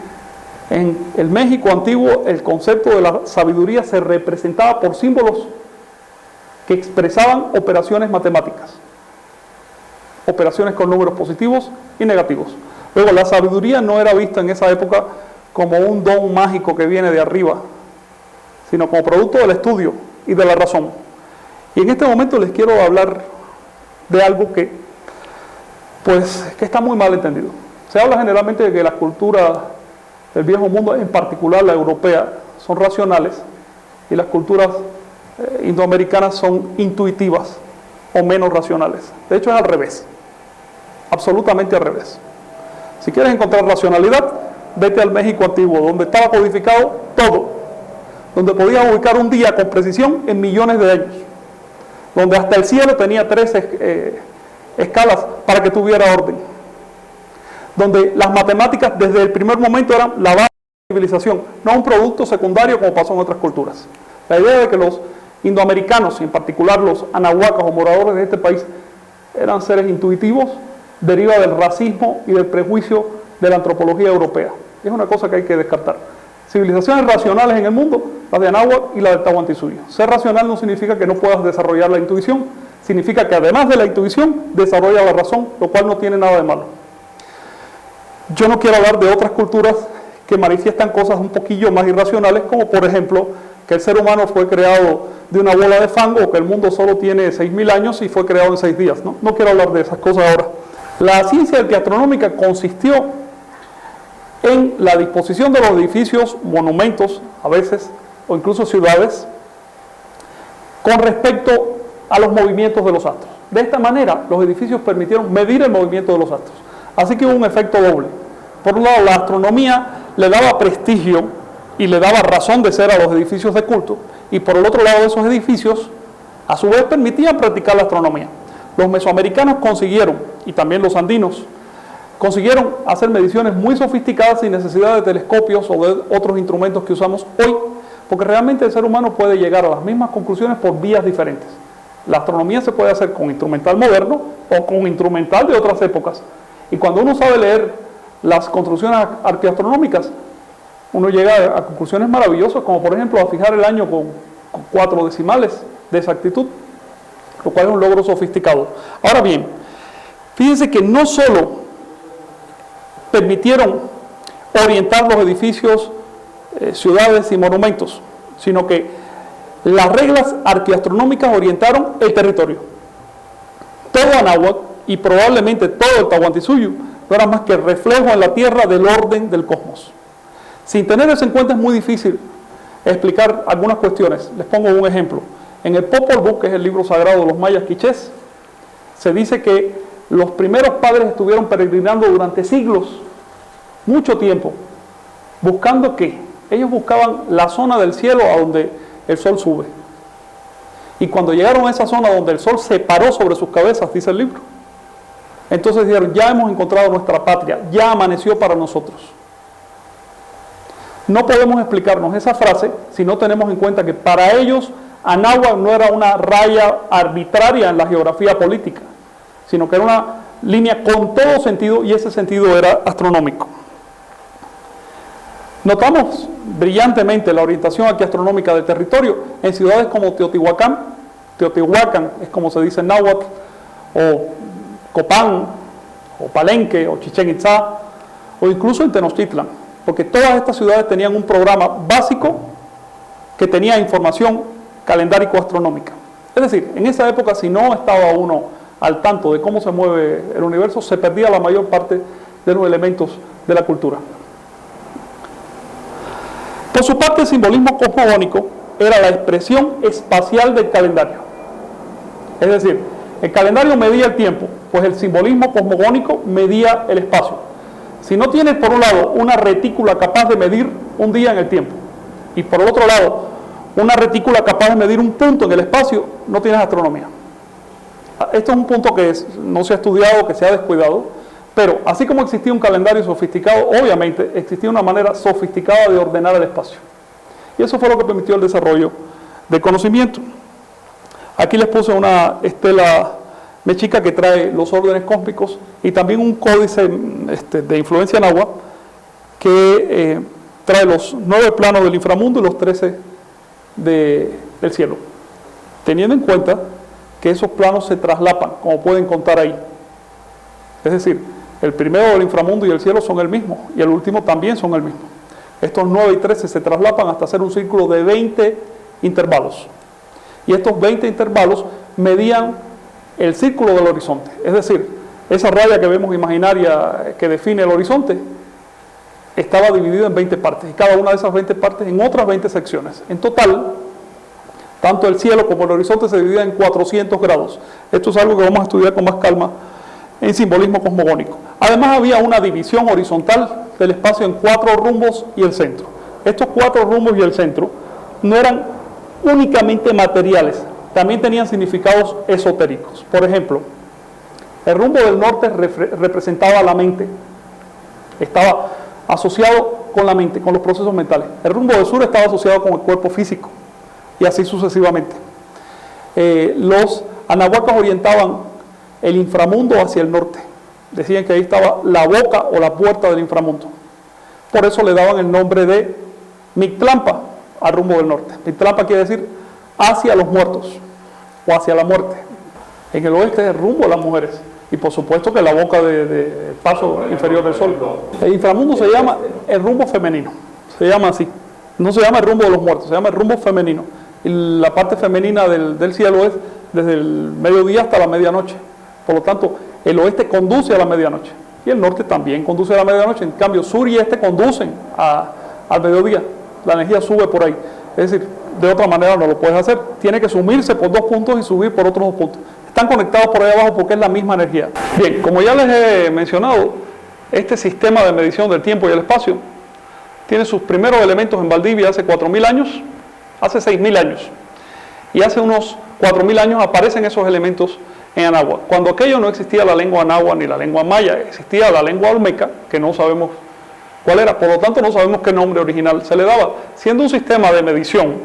en el México antiguo el concepto de la sabiduría se representaba por símbolos que expresaban operaciones matemáticas, operaciones con números positivos y negativos. Luego, la sabiduría no era vista en esa época como un don mágico que viene de arriba, sino como producto del estudio y de la razón. Y en este momento les quiero hablar de algo que está muy mal entendido. Se habla generalmente de que las culturas del viejo mundo, en particular la europea, son racionales y las culturas indoamericanas son intuitivas o menos racionales. De hecho, es al revés, absolutamente al revés. Si quieres encontrar racionalidad, vete al México antiguo, donde estaba codificado todo, donde podías ubicar un día con precisión en millones de años, donde hasta el cielo tenía 3 escalas para que tuviera orden, donde las matemáticas desde el primer momento eran la base de la civilización, no un producto secundario como pasó en otras culturas. La idea de que los indoamericanos, y en particular los anahuacas o moradores de este país, eran seres intuitivos, deriva del racismo y del prejuicio de la antropología europea. Es una cosa que hay que descartar. Civilizaciones racionales en el mundo, la de Anáhuac y la de Tahuantinsuyo. Ser racional no significa que no puedas desarrollar la intuición, significa que además de la intuición, desarrolla la razón, lo cual no tiene nada de malo. Yo no quiero hablar de otras culturas que manifiestan cosas un poquillo más irracionales, como por ejemplo, que el ser humano fue creado de una bola de fango, o que el mundo solo tiene 6.000 años y fue creado en 6 días. No quiero hablar de esas cosas ahora. La ciencia arqueastronómica consistió en la disposición de los edificios, monumentos, a veces, o incluso ciudades, con respecto a los movimientos de los astros. De esta manera, los edificios permitieron medir el movimiento de los astros. Así que hubo un efecto doble. Por un lado, la astronomía le daba prestigio y le daba razón de ser a los edificios de culto, y por el otro lado, esos edificios, a su vez, permitían practicar la astronomía. Los mesoamericanos consiguieron, y también los andinos, consiguieron hacer mediciones muy sofisticadas sin necesidad de telescopios o de otros instrumentos que usamos hoy, porque realmente el ser humano puede llegar a las mismas conclusiones por vías diferentes. La astronomía se puede hacer con instrumental moderno o con instrumental de otras épocas. Y cuando uno sabe leer las construcciones arqueastronómicas, uno llega a conclusiones maravillosas, como por ejemplo a fijar el año con 4 decimales de exactitud, lo cual es un logro sofisticado. Ahora bien, fíjense que no solo permitieron orientar los edificios, ciudades y monumentos, sino que las reglas arqueastronómicas orientaron el territorio. Todo Anáhuac y probablemente todo el Tahuantinsuyo no era más que reflejo en la tierra del orden del cosmos. Sin tener eso en cuenta es muy difícil explicar algunas cuestiones. Les pongo un ejemplo. En el Popol Vuh, que es el libro sagrado de los mayas quichés, se dice que los primeros padres estuvieron peregrinando durante siglos, mucho tiempo, buscando ¿qué? Ellos buscaban la zona del cielo a donde el sol sube. Y cuando llegaron a esa zona donde el sol se paró sobre sus cabezas, dice el libro, entonces dijeron, ya hemos encontrado nuestra patria, ya amaneció para nosotros. No podemos explicarnos esa frase si no tenemos en cuenta que para ellos Anáhuac no era una raya arbitraria en la geografía política, sino que era una línea con todo sentido, y ese sentido era astronómico. Notamos brillantemente la orientación aquí astronómica del territorio en ciudades como Teotihuacán es como se dice en náhuatl, o Copán, o Palenque, o Chichén Itzá, o incluso en Tenochtitlan, porque todas estas ciudades tenían un programa básico que tenía información calendárico-astronómica. Es decir, en esa época, si no estaba uno al tanto de cómo se mueve el universo, se perdía la mayor parte de los elementos de la cultura. Por su parte, el simbolismo cosmogónico era la expresión espacial del calendario. Es decir, el calendario medía el tiempo, pues el simbolismo cosmogónico medía el espacio. Si no tienes, por un lado, una retícula capaz de medir un día en el tiempo, y por el otro lado, una retícula capaz de medir un punto en el espacio, no tienes astronomía. Esto es un punto que no se ha estudiado, que se ha descuidado, pero así como existía un calendario sofisticado, obviamente existía una manera sofisticada de ordenar el espacio. Y eso fue lo que permitió el desarrollo del conocimiento. Aquí les puse una estela mexica que trae los órdenes cósmicos y también un códice de influencia náhuatl que trae los 9 planos del inframundo y los 13 del cielo, teniendo en cuenta que esos planos se traslapan, como pueden contar ahí. Es decir, el primero del inframundo y el cielo son el mismo, y el último también son el mismo. Estos 9 y 13 se traslapan hasta hacer un círculo de 20 intervalos. Y estos 20 intervalos medían el círculo del horizonte. Es decir, esa raya que vemos imaginaria que define el horizonte estaba dividida en 20 partes, y cada una de esas 20 partes en otras 20 secciones. En total, tanto el cielo como el horizonte se dividían en 400 grados. Esto es algo que vamos a estudiar con más calma en simbolismo cosmogónico. Además, había una división horizontal del espacio en 4 rumbos y el centro. Estos 4 rumbos y el centro no eran únicamente materiales, también tenían significados esotéricos. Por ejemplo, el rumbo del norte representaba la mente, estaba asociado con la mente, con los procesos mentales. El rumbo del sur estaba asociado con el cuerpo físico, y así sucesivamente. Los anahuacas orientaban el inframundo hacia el norte. Decían que ahí estaba la boca o la puerta del inframundo. Por eso le daban el nombre de Mictlampa al rumbo del norte. Mictlampa quiere decir hacia los muertos o hacia la muerte. En el oeste es el rumbo de las mujeres. Y por supuesto que la boca de paso inferior del sol. El inframundo se llama el rumbo femenino. Se llama así. No se llama el rumbo de los muertos, se llama el rumbo femenino. Y la parte femenina del cielo es desde el mediodía hasta la medianoche. Por lo tanto, el oeste conduce a la medianoche. Y el norte también conduce a la medianoche. En cambio, sur y este conducen al mediodía. La energía sube por ahí. Es decir, de otra manera no lo puedes hacer. Tiene que sumirse por 2 puntos y subir por otros 2 puntos. Están conectados por ahí abajo porque es la misma energía. Bien, como ya les he mencionado, este sistema de medición del tiempo y el espacio tiene sus primeros elementos en Valdivia hace 4.000 años, hace 6.000 años. Y hace unos 4.000 años aparecen esos elementos en Anáhuac. Cuando aquello no existía la lengua náhuatl ni la lengua maya, existía la lengua olmeca, que no sabemos cuál era, por lo tanto no sabemos qué nombre original se le daba. Siendo un sistema de medición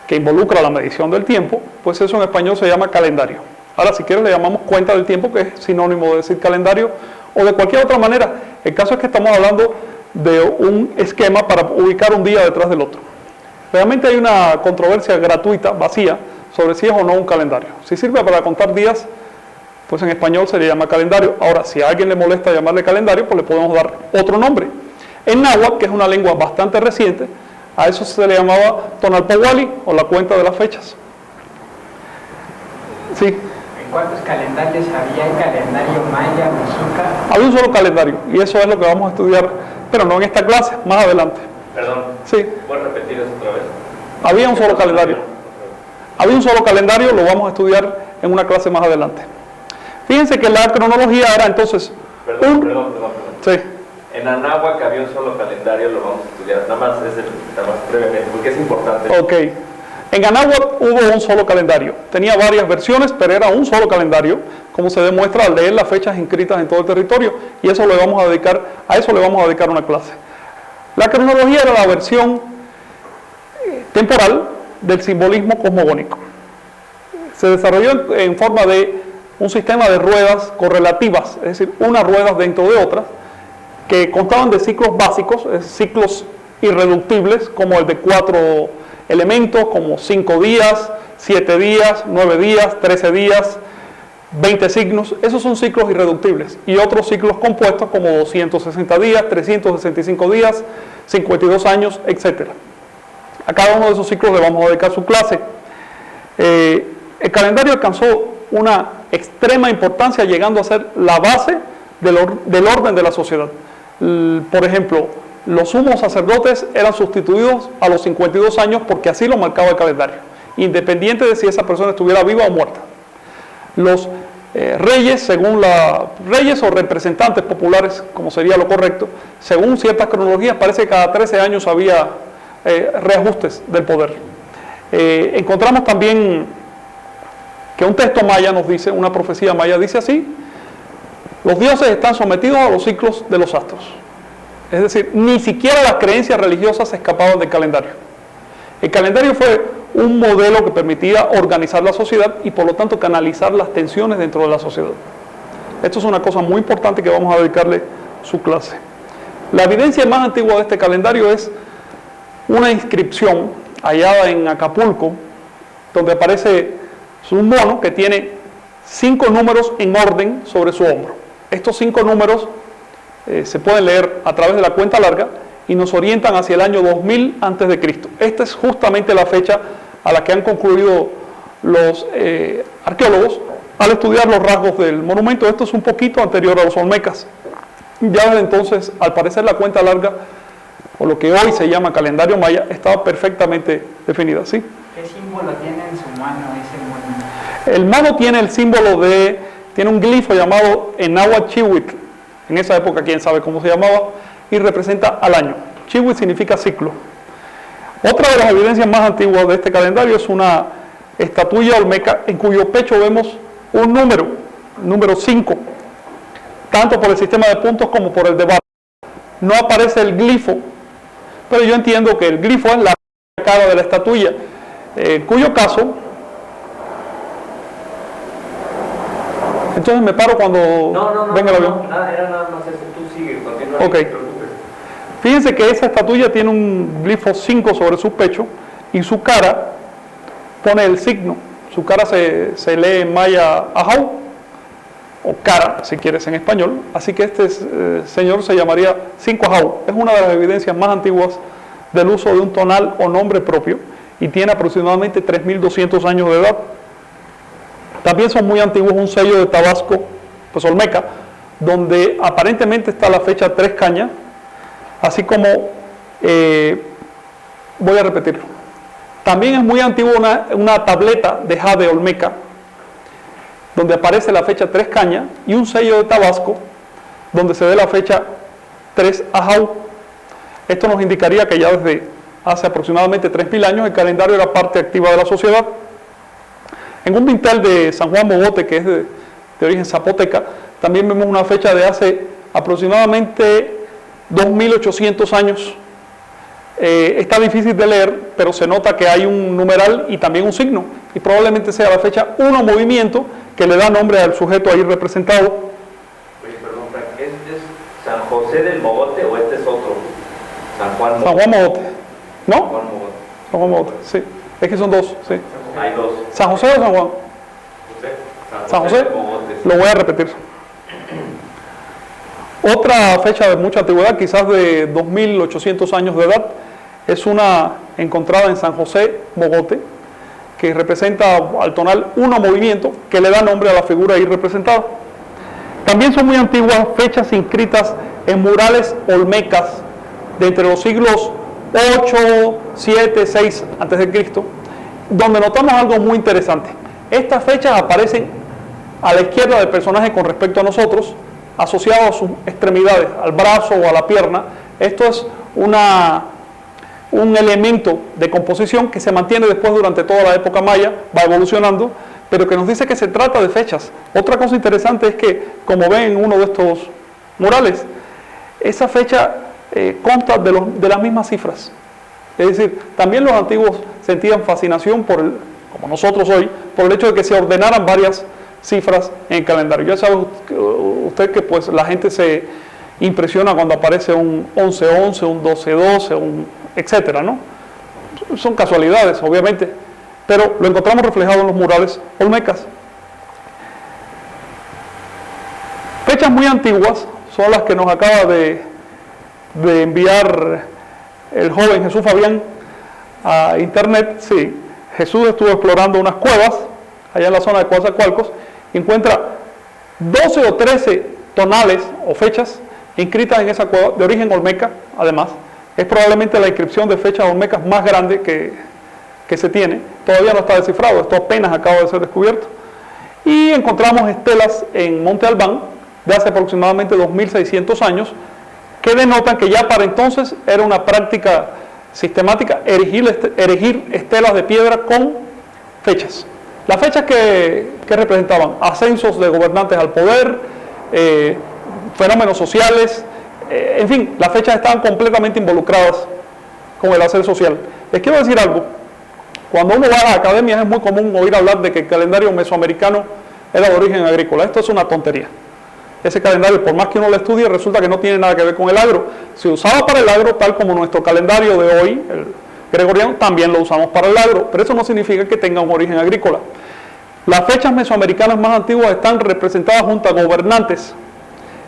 que involucra la medición del tiempo, pues eso en español se llama calendario. Ahora, si quieres, le llamamos cuenta del tiempo, que es sinónimo de decir calendario, o de cualquier otra manera. El caso es que estamos hablando de un esquema para ubicar un día detrás del otro. Realmente hay una controversia gratuita, vacía, sobre si es o no un calendario. Si sirve para contar días, pues en español se le llama calendario. Ahora, si a alguien le molesta llamarle calendario, pues le podemos dar otro nombre. En náhuatl, que es una lengua bastante reciente, a eso se le llamaba tonalpohualli, o la cuenta de las fechas. Sí. ¿En cuántos calendarios había el calendario maya, mexica? Había un solo calendario, y eso es lo que vamos a estudiar, pero no en esta clase, más adelante. Perdón. Sí. ¿Puedes repetir eso otra vez? Había un solo calendario. Había un solo calendario, lo vamos a estudiar en una clase más adelante. Fíjense que la cronología era entonces... Perdón. Sí. En Anáhuac había un solo calendario, lo vamos a estudiar, nada más brevemente, porque es importante. Ok. En Anáhuac hubo un solo calendario. Tenía varias versiones, pero era un solo calendario, como se demuestra al leer las fechas inscritas en todo el territorio, y eso a eso le vamos a dedicar una clase. La cronología era la versión temporal del simbolismo cosmogónico. Se desarrolló en forma de un sistema de ruedas correlativas, es decir, unas ruedas dentro de otras, que constaban de ciclos básicos, ciclos irreductibles, como el de 4 elementos, como 5 días, 7 días, 9 días, 13 días, 20 signos. Esos son ciclos irreductibles. Y otros ciclos compuestos como 260 días, 365 días, 52 años, etc. A cada uno de esos ciclos le vamos a dedicar su clase. El calendario alcanzó una extrema importancia, llegando a ser la base del orden de la sociedad. Por ejemplo, los sumos sacerdotes eran sustituidos a los 52 años porque así lo marcaba el calendario, independiente de si esa persona estuviera viva o muerta. Los reyes, reyes o representantes populares, como sería lo correcto, según ciertas cronologías, parece que cada 13 años había reajustes del poder. Encontramos también que un texto maya nos dice, una profecía maya dice así: los dioses están sometidos a los ciclos de los astros. Es decir, ni siquiera las creencias religiosas se escapaban del calendario. El calendario fue un modelo que permitía organizar la sociedad y por lo tanto canalizar las tensiones dentro de la sociedad. Esto es una cosa muy importante que vamos a dedicarle su clase. La evidencia más antigua de este calendario es una inscripción hallada en Acapulco, donde aparece un mono que tiene 5 números en orden sobre su hombro. Estos 5 números se pueden leer a través de la cuenta larga y nos orientan hacia el año 2000 a.C. Esta es justamente la fecha a la que han concluido los arqueólogos al estudiar los rasgos del monumento. Esto es un poquito anterior a los olmecas. Ya desde entonces, al parecer, la cuenta larga, o lo que hoy se llama calendario maya, estaba perfectamente definida, ¿sí? ¿Qué símbolo tiene en su mano ese mono? El mono tiene el símbolo tiene un glifo llamado Enáhuac Chihuitl. En esa época, quién sabe cómo se llamaba, y representa al año. Chihuitl significa ciclo. Otra de las evidencias más antiguas de este calendario es una estatuilla olmeca en cuyo pecho vemos un número 5, tanto por el sistema de puntos como por el de barras. No aparece el glifo, pero yo entiendo que el glifo es la cara de la estatuilla, en cuyo caso, entonces me paro cuando venga el avión. Era nada más eso, tú sigue, continúa. Ok. Fíjense que esa estatuilla tiene un glifo 5 sobre su pecho y su cara pone el signo. Su cara se lee en maya ajau, o cara, si quieres, en español. Así que este señor se llamaría 5 ajau. Es una de las evidencias más antiguas del uso de un tonal o nombre propio y tiene aproximadamente 3.200 años de edad. También son muy antiguos un sello de Tabasco, pues olmeca, donde aparentemente está la fecha 3 caña, así como, voy a repetirlo, también es muy antiguo una tableta de jade olmeca, donde aparece la fecha 3 caña, y un sello de Tabasco, donde se ve la fecha 3 ajau. Esto nos indicaría que ya desde hace aproximadamente 3.000 años el calendario era parte activa de la sociedad. En un dintel de San Juan Mogote, que es de origen zapoteca, también vemos una fecha de hace aproximadamente 2.800 años. Está difícil de leer, pero se nota que hay un numeral y también un signo, y probablemente sea la fecha 1 movimiento que le da nombre al sujeto ahí representado. Oye, perdón, Frank, ¿este es San José del Mogote o este es otro? San Juan Mogote. San Juan Mogote, ¿no? San Juan Mogote. San Juan Mogote, sí. Es que son dos, sí. Hay dos. ¿San José o San Juan? San José. del Mogote. Lo voy a repetir. Otra fecha de mucha antigüedad, quizás de 2.800 años de edad, es una encontrada en San José Mogote, que representa al tonal 1 movimiento, que le da nombre a la figura ahí representada. También son muy antiguas fechas inscritas en murales olmecas de entre los siglos 8, 7, 6 a.C., donde notamos algo muy interesante. Estas fechas aparecen a la izquierda del personaje con respecto a nosotros, asociado a sus extremidades, al brazo o a la pierna. Esto es un elemento de composición que se mantiene después durante toda la época maya, va evolucionando, pero que nos dice que se trata de fechas. Otra cosa interesante es que, como ven en uno de estos murales, esa fecha consta de las mismas cifras. Es decir, también los antiguos sentían fascinación como nosotros hoy, por el hecho de que se ordenaran varias cifras en el calendario. Ya sabe usted que pues la gente se impresiona cuando aparece un 11-11, un 12-12, etcétera, ¿no? Son casualidades, obviamente, pero lo encontramos reflejado en los murales olmecas. Fechas muy antiguas son las que nos acaba de enviar el joven Jesús Fabián a internet. Sí, Jesús estuvo explorando unas cuevas allá en la zona de Coatzacoalcos y encuentra 12 o 13 tonales o fechas inscritas en esa cueva de origen olmeca. Además, es probablemente la inscripción de fechas olmecas más grande que se tiene. Todavía no está descifrado, esto apenas acaba de ser descubierto. Y encontramos estelas en Monte Albán de hace aproximadamente 2600 años que denotan que ya para entonces era una práctica sistemática erigir estelas de piedra con fechas. Las fechas que representaban ascensos de gobernantes al poder, fenómenos sociales, en fin, las fechas estaban completamente involucradas con el hacer social. Les quiero decir algo. Cuando uno va a las academias es muy común oír hablar de que el calendario mesoamericano era de origen agrícola. Esto es una tontería. Ese calendario, por más que uno lo estudie, resulta que no tiene nada que ver con el agro. Se usaba para el agro, tal como nuestro calendario de hoy, el gregoriano, también lo usamos para el agro, pero eso no significa que tenga un origen agrícola. Las fechas mesoamericanas más antiguas están representadas junto a gobernantes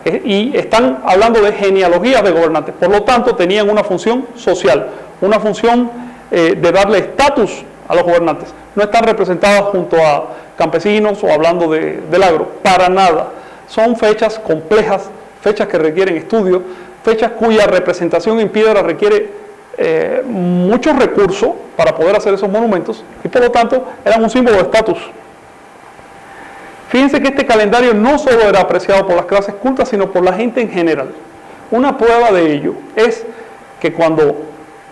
y están hablando de genealogías de gobernantes. Por lo tanto, tenían una función social, una función de darle estatus a los gobernantes. No están representadas junto a campesinos o hablando del agro, para nada. Son fechas complejas, fechas que requieren estudio, fechas cuya representación en piedra requiere muchos recursos para poder hacer esos monumentos y por lo tanto eran un símbolo de estatus. Fíjense que este calendario no solo era apreciado por las clases cultas, sino por la gente en general. Una prueba de ello es que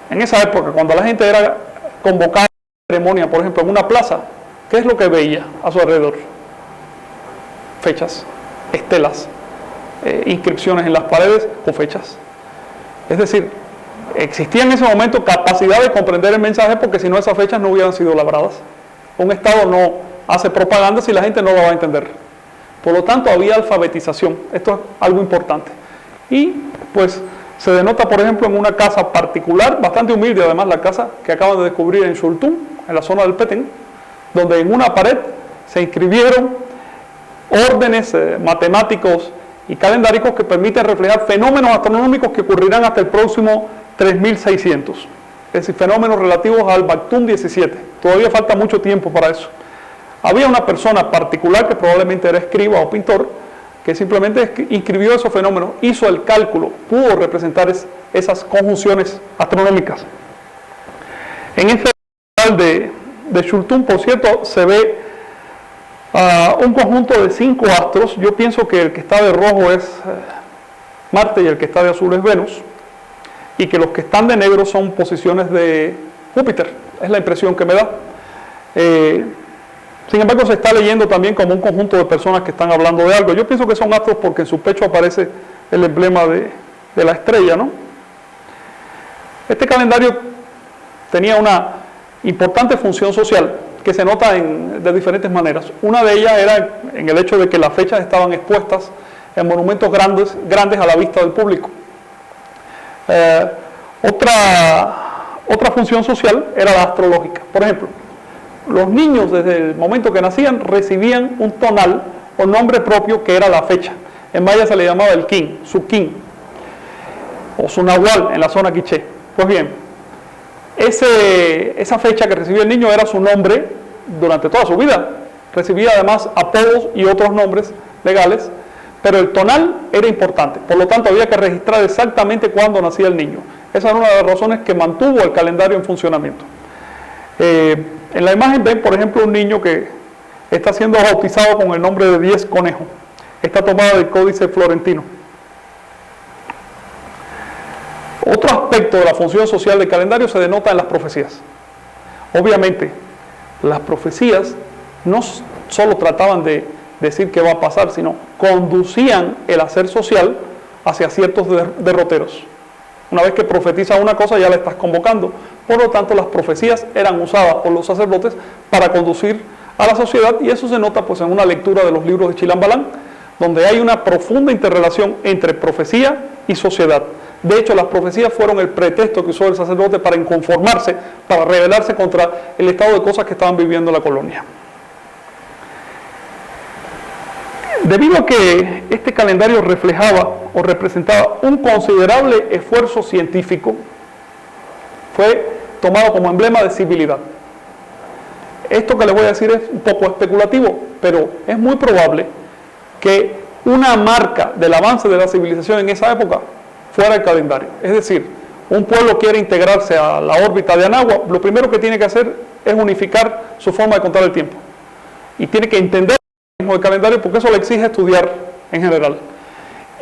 en esa época, cuando la gente era convocada a una ceremonia, por ejemplo, en una plaza, ¿qué es lo que veía a su alrededor? Fechas, estelas, inscripciones en las paredes con fechas. Es decir, existía en ese momento capacidad de comprender el mensaje, porque si no esas fechas no hubieran sido labradas. Un Estado no hace propaganda si la gente no lo va a entender. Por lo tanto, había alfabetización. Esto es algo importante. Y pues se denota, por ejemplo, en una casa particular, bastante humilde además, la casa que acaban de descubrir en Xultún, en la zona del Petén, donde en una pared se inscribieron órdenes matemáticos y calendáricos que permiten reflejar fenómenos astronómicos que ocurrirán hasta el próximo 3600. Es decir, fenómenos relativos al Bactún 17. Todavía falta mucho tiempo para eso. Había una persona particular que probablemente era escriba o pintor, que simplemente inscribió esos fenómenos, hizo el cálculo, pudo representar esas conjunciones astronómicas. En este mural de Xultún, por cierto, se ve un conjunto de 5 astros. Yo pienso que el que está de rojo es Marte y el que está de azul es Venus, y que los que están de negro son posiciones de Júpiter. Es la impresión que me da. Sin embargo, se está leyendo también como un conjunto de personas que están hablando de algo. Yo pienso que son astros porque en su pecho aparece el emblema de la estrella, ¿no? Este calendario tenía una importante función social que se nota de diferentes maneras. Una de ellas era en el hecho de que las fechas estaban expuestas en monumentos grandes a la vista del público. Otra función social era la astrológica. Por ejemplo, los niños desde el momento que nacían recibían un tonal o nombre propio que era la fecha. En maya se le llamaba el kin, su kin, o su nahual en la zona quiché. Pues bien, esa fecha que recibía el niño era su nombre durante toda su vida. Recibía además apodos y otros nombres legales, pero el tonal era importante. Por lo tanto, había que registrar exactamente cuándo nacía el niño. Esa era una de las razones que mantuvo el calendario en funcionamiento. En la imagen ven, por ejemplo, un niño que está siendo bautizado con el nombre de 10 conejos. Está tomada del Códice Florentino. Otro aspecto de la función social del calendario se denota en las profecías. Obviamente, las profecías no solo trataban de decir qué va a pasar, sino conducían el hacer social hacia ciertos derroteros. Una vez que profetizas una cosa, ya la estás convocando. Por lo tanto, las profecías eran usadas por los sacerdotes para conducir a la sociedad, y eso se nota pues en una lectura de los libros de Chilambalán, donde hay una profunda interrelación entre profecía y sociedad. De hecho, las profecías fueron el pretexto que usó el sacerdote para inconformarse, para rebelarse contra el estado de cosas que estaban viviendo la colonia. Debido a que este calendario reflejaba o representaba un considerable esfuerzo científico, fue tomado como emblema de civilidad. Esto que les voy a decir es un poco especulativo, pero es muy probable que una marca del avance de la civilización en esa época fuera el calendario. Es decir, un pueblo quiere integrarse a la órbita de Anáhuac, lo primero que tiene que hacer es unificar su forma de contar el tiempo. Y tiene que entender el calendario, porque eso le exige estudiar en general.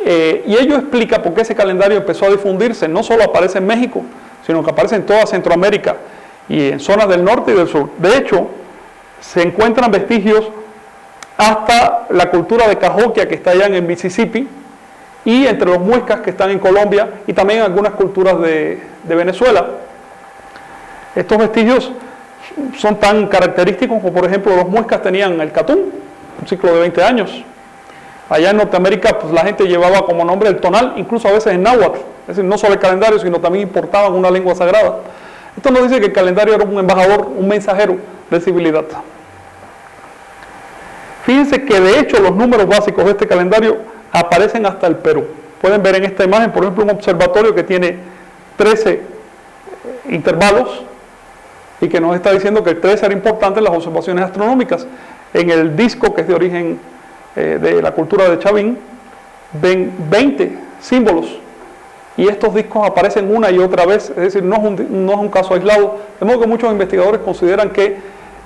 Y ello explica por qué ese calendario empezó a difundirse. No solo aparece en México, sino que aparece en toda Centroamérica y en zonas del norte y del sur. De hecho, se encuentran vestigios hasta la cultura de Cahokia, que está allá en Mississippi, y entre los muiscas que están en Colombia, y también en algunas culturas de Venezuela. Estos vestigios son tan característicos como, por ejemplo, los muiscas tenían el catún, un ciclo de 20 años. Allá en Norteamérica, pues la gente llevaba como nombre el tonal, incluso a veces en náhuatl, es decir, no solo el calendario, sino también importaban una lengua sagrada. Esto nos dice que el calendario era un embajador, un mensajero de civilidad. Fíjense que de hecho los números básicos de este calendario aparecen hasta el Perú. Pueden ver en esta imagen, por ejemplo, un observatorio que tiene 13 intervalos y que nos está diciendo que el 13 era importante en las observaciones astronómicas. En el disco, que es de origen de la cultura de Chavín, ven 20 símbolos, y estos discos aparecen una y otra vez, es decir, no es un caso aislado, de modo que muchos investigadores consideran que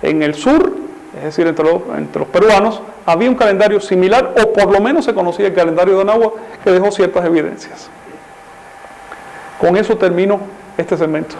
en el sur, es decir, entre los peruanos, había un calendario similar, o por lo menos se conocía el calendario de Anáhuac, que dejó ciertas evidencias. Con eso termino este segmento.